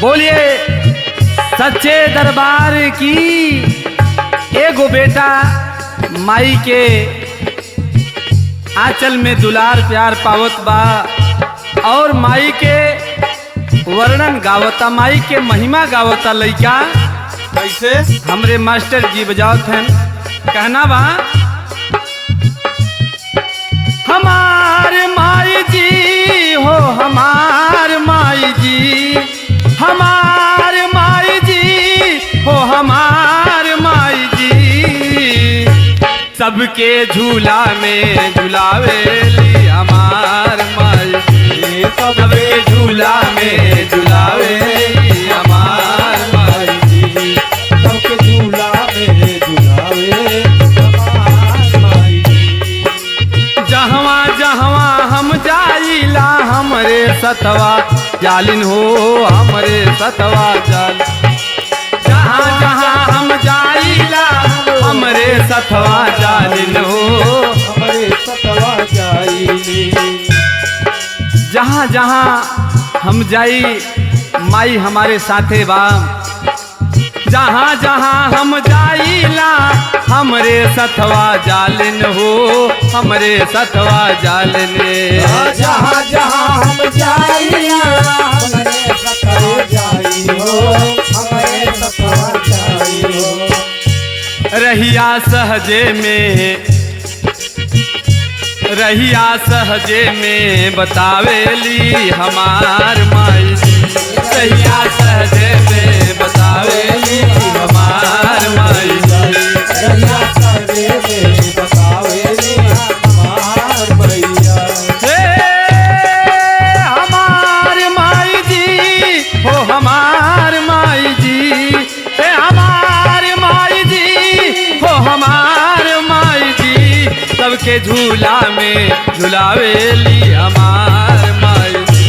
बोलिए सच्चे दरबार की। एगो बेटा माई के आंचल में दुलार प्यार पावत बा और माई के वर्णन गावता, माई के महिमा गावता। लइका कैसे? हमरे मास्टर जी बजावत हैं, कहना बा हमार माई जी हो, हमार माई जी, हमार माई जी हो, हमार माई जी, सबके झूला में झुलावेली हमार माई जी, सबके झूला में झुलावेली हमार माई जी, सबके झूला में झुलावे हमार माई जी। जहवा जहवा हम जाइला हमरे सतवा जालिन हो, हमरे सतवा जाल, जहाँ जहाँ हम जाइला हमरे सतवा जालिन हो, हमरे सतवा जाइली। जहाँ जहाँ हम जाई माई हमारे साथे बा, जहाँ जहाँ हम जाइला हमरे सतवा जालिन हो, हमरे सतवा जालिन। जहाँ जहाँ हम जाइला हमरे सतवा जाई हो, हमरे सतवा जाई हो। रहिया सहजे में, रहिया सहजे में बतावेली हमार माई जी, रहिया सहजे में बतावेली हमार माई जी, रहिया सहजे में बतावेली हमार मैया। हमार माई जी हो, हमार माई जी, हमार माई जी हो, हमार माई जी, सबके झूला में झुलावेली हमार माई जी,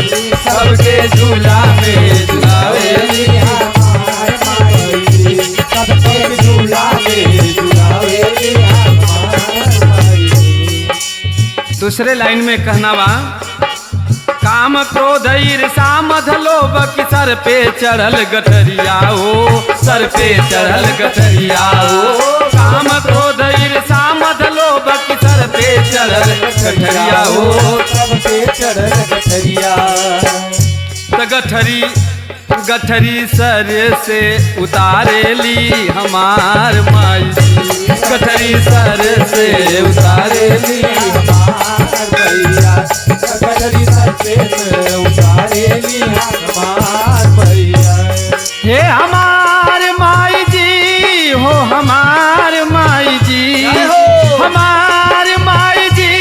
सबके झूला में झुलावेली हमार माई जी, सबके झूला में झुलावेली हमार माई जी। दूसरे लाइन में कहना बा काम क्रोध ईर्षा मध लोभ की सर पे चढ़ल गठरिया हो, सर पे चढ़ल गठरिया हो, काम क्रोध ईर्षा मध लोभ की सर पे चढ़ल गठरिया हो, सब पे चढ़ल गठरिया। त गठरी गठरी सर से उतारेली हमार माई जी, गठरी सर से उतारेली हमार मैया, गठरी सर पे उतारेली हमार मैया। हे हमार माई जी हो, हमार माई जी, हमार माई जी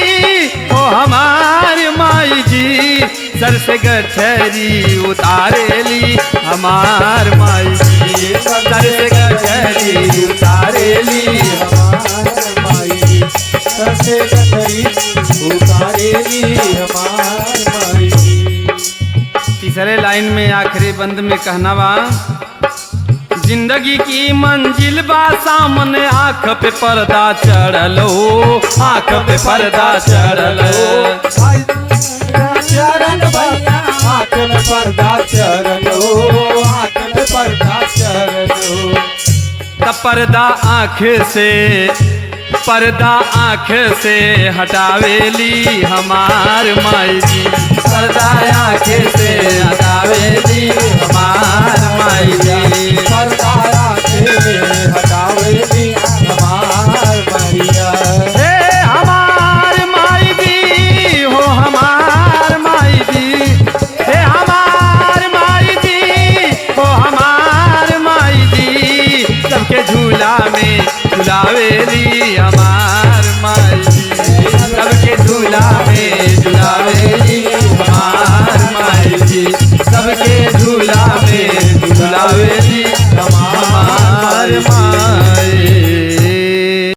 हो, हमार माई जी, सर से गठरी उतारेली हमार माई जी, सर से गठरी उतारेली हमार माई, सर से गठरी उतारेली हमार माई। तीसरे लाइन में आखिरी बंद में कहना बा जिंदगी की मंजिल बा सामने, आँख पे पर्दा चढ़ल हो, आँख पे पर्दा चढ़ल हो, चरण भैया आँख में पर्दा चरण हो, आँख में पर्दा चरण हो। त पर्दा आँख से, पर्दा आँख से हटावेली हमार माई जी, पर्दा आँख से हटावेली हमार माई जी, पर्दा